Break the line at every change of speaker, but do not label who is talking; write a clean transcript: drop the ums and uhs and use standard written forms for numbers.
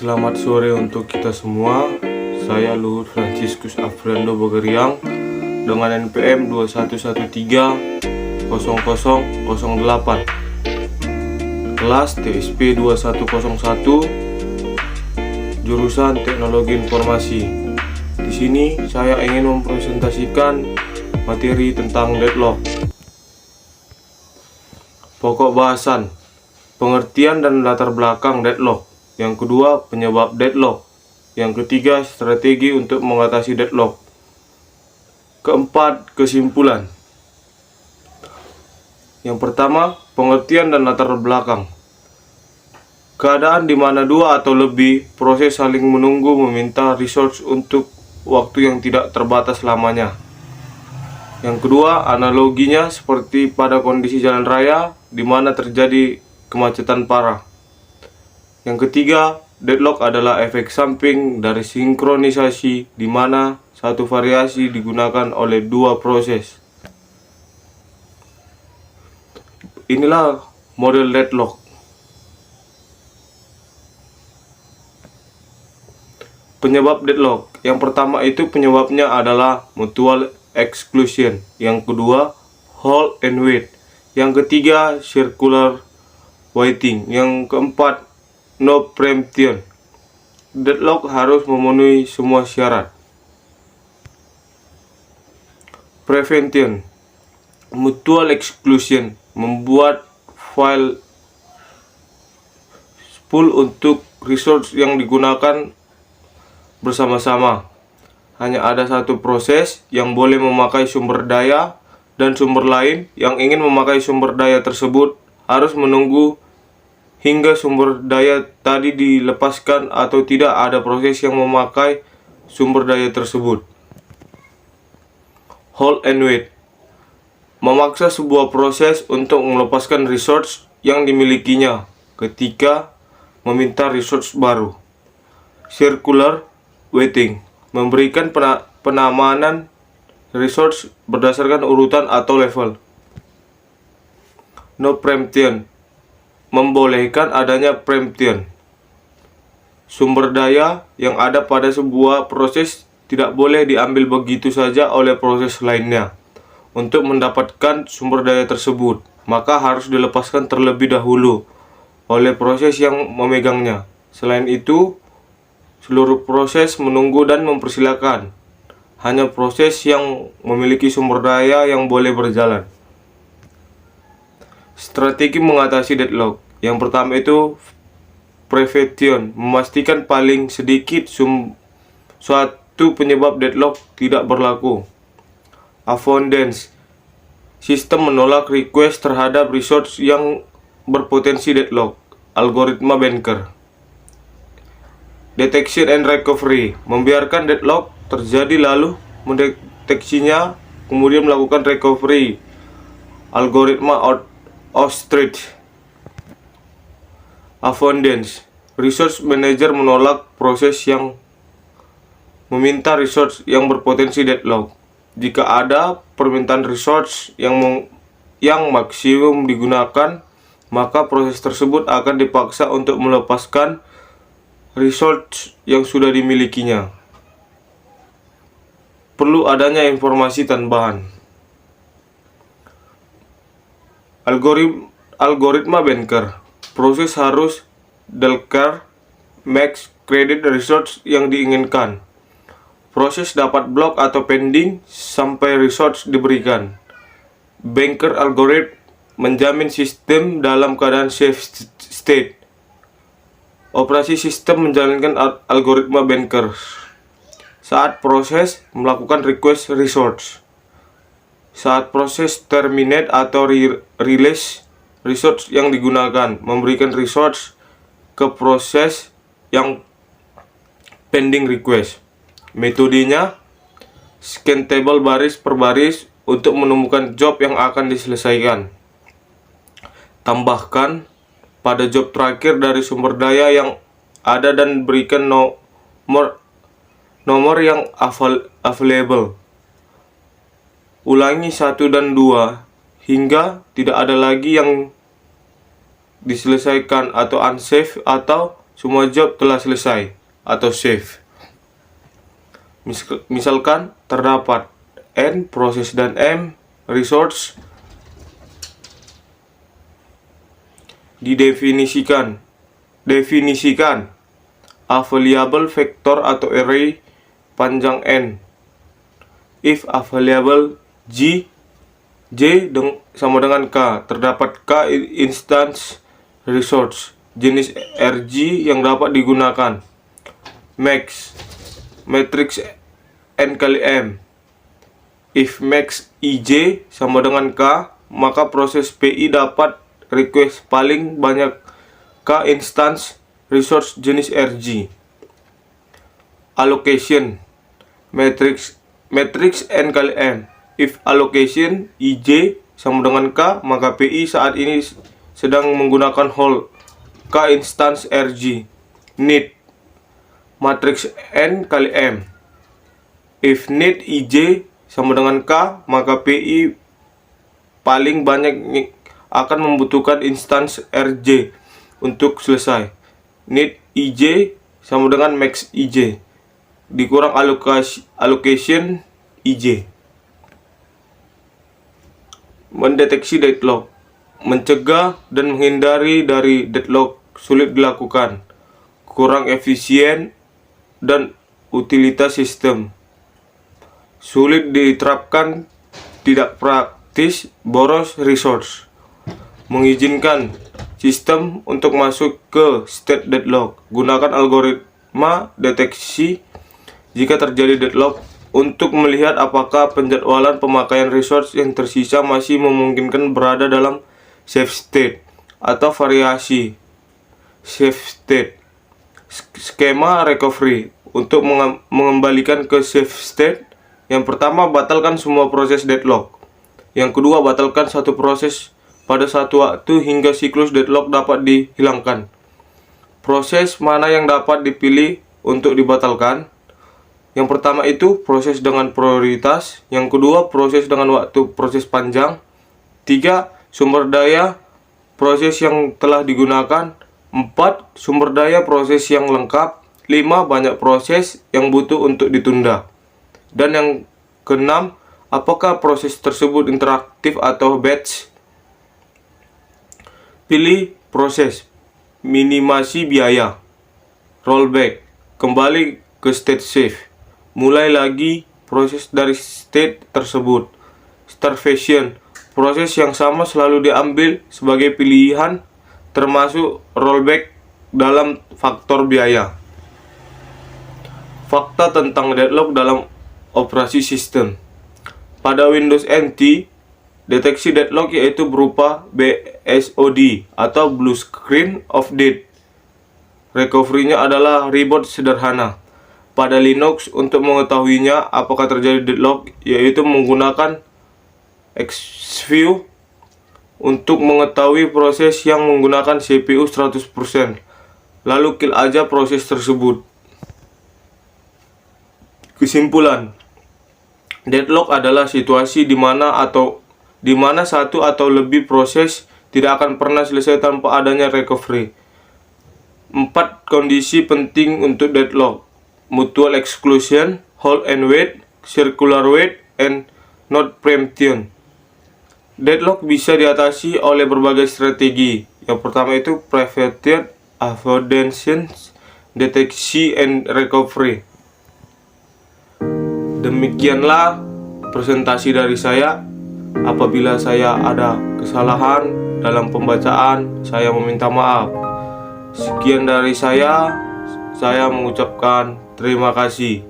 Selamat sore untuk kita semua. Saya Luhut Franciscus Afriando Bagariang dengan NPM 21130008, kelas TSP 2101, jurusan Teknologi Informasi. Di sini saya ingin mempresentasikan materi tentang deadlock. Pokok bahasan, pengertian dan latar belakang deadlock. Yang kedua, penyebab deadlock. Yang ketiga, strategi untuk mengatasi deadlock. Keempat, kesimpulan. Yang pertama, pengertian dan latar belakang. Keadaan di mana dua atau lebih proses saling menunggu meminta resource untuk waktu yang tidak terbatas lamanya. Yang kedua, analoginya seperti pada kondisi jalan raya di mana terjadi kemacetan parah. Yang ketiga, deadlock adalah efek samping dari sinkronisasi di mana satu variasi digunakan oleh dua proses. Inilah model deadlock. Penyebab deadlock. Yang pertama itu penyebabnya adalah mutual exclusion. Yang kedua, hold and wait. Yang ketiga, circular waiting. Yang keempat, no preemption. Deadlock harus memenuhi semua syarat. Prevention. Mutual exclusion membuat file pool untuk resource yang digunakan bersama-sama. Hanya ada satu proses yang boleh memakai sumber daya, dan sumber lain yang ingin memakai sumber daya tersebut harus menunggu hingga sumber daya tadi dilepaskan atau tidak ada proses yang memakai sumber daya tersebut. Hold and wait. Memaksa sebuah proses untuk melepaskan resource yang dimilikinya ketika meminta resource baru. Circular waiting. Memberikan penamanan resource berdasarkan urutan atau level. No preemption. Membolehkan adanya preemption. Sumber daya yang ada pada sebuah proses tidak boleh diambil begitu saja oleh proses lainnya. Untuk mendapatkan sumber daya tersebut, maka harus dilepaskan terlebih dahulu oleh proses yang memegangnya. Selain itu, seluruh proses menunggu dan mempersilakan. Hanya proses yang memiliki sumber daya yang boleh berjalan. Strategi mengatasi deadlock. Yang pertama itu prevention, memastikan paling sedikit suatu penyebab deadlock tidak berlaku. Avoidance, sistem menolak request terhadap resource yang berpotensi deadlock. Algoritma Banker. Detection and recovery, membiarkan deadlock terjadi lalu mendeteksinya, kemudian melakukan recovery. Algoritma Ostrich. Avoidance, resource manager menolak proses yang meminta resource yang berpotensi deadlock. Jika ada permintaan resource yang maksimum digunakan, maka proses tersebut akan dipaksa untuk melepaskan resource yang sudah dimilikinya. Perlu adanya informasi tambahan. Algoritma Banker. Proses harus declare max credit resource yang diinginkan. Proses dapat block atau pending sampai resource diberikan. Banker algorithm menjamin sistem dalam keadaan safe state. Operasi sistem menjalankan algoritma Banker saat proses melakukan request resource. Saat proses terminate atau release resource yang digunakan, memberikan resource ke proses yang pending request. Metodenya scan table baris per baris untuk menemukan job yang akan diselesaikan. Tambahkan pada job terakhir dari sumber daya yang ada dan berikan nomor yang available. Ulangi 1 dan 2 hingga tidak ada lagi yang diselesaikan atau unsafe atau semua job telah selesai atau save. Misalkan terdapat N proses dan M resource. Definisikan a variable vektor atau array panjang N if a variable J sama dengan K, terdapat K instance resource jenis RG yang dapat digunakan. Max matrix N kali M. If max IJ sama dengan K, maka proses PI dapat request paling banyak K instance resource jenis RG. Allocation matrix N kali M. If allocation IJ sama dengan K, maka PI saat ini sedang menggunakan whole K instance RG. Need matrix N kali M. If need IJ sama dengan K, maka PI paling banyak akan membutuhkan instance RJ untuk selesai. Need IJ sama dengan max IJ dikurang allocation IJ. Mendeteksi deadlock. Mencegah dan menghindari dari deadlock sulit dilakukan. Kurang efisien dan utilitas sistem. Sulit diterapkan, tidak praktis, boros resource. Mengizinkan sistem untuk masuk ke state deadlock. Gunakan algoritma deteksi jika terjadi deadlock untuk melihat apakah penjadwalan pemakaian resource yang tersisa masih memungkinkan berada dalam safe state atau variasi safe state. Skema recovery untuk mengembalikan ke safe state. Yang pertama, batalkan semua proses deadlock. Yang kedua, batalkan satu proses pada satu waktu hingga siklus deadlock dapat dihilangkan. Proses mana yang dapat dipilih untuk dibatalkan? Yang pertama itu proses dengan prioritas. Yang kedua, proses dengan waktu proses panjang. 3. Sumber daya proses yang telah digunakan. 4. Sumber daya proses yang lengkap. 5. Banyak proses yang butuh untuk ditunda. Dan yang keenam, apakah proses tersebut interaktif atau batch? Pilih proses. Minimasi biaya. Rollback. Kembali ke state safe. Mulai lagi proses dari state tersebut. Starvation. Proses yang sama selalu diambil sebagai pilihan, termasuk rollback dalam faktor biaya. Fakta tentang deadlock dalam operasi sistem. Pada Windows NT, deteksi deadlock yaitu berupa BSOD atau Blue Screen of Death. Recovery-nya adalah reboot sederhana. Pada Linux, untuk mengetahuinya apakah terjadi deadlock, yaitu menggunakan Xview untuk mengetahui proses yang menggunakan CPU 100%. Lalu kill aja proses tersebut. Kesimpulan, deadlock adalah situasi di mana satu atau lebih proses tidak akan pernah selesai tanpa adanya recovery. 4 kondisi penting untuk deadlock: mutual exclusion, hold and wait, circular wait, and not preemption. Deadlock bisa diatasi oleh berbagai strategi. Yang pertama itu prevention, avoidance, deteksi, and recovery. Demikianlah presentasi dari saya. Apabila saya ada kesalahan dalam pembacaan, saya meminta maaf. Sekian dari saya mengucapkan terima kasih.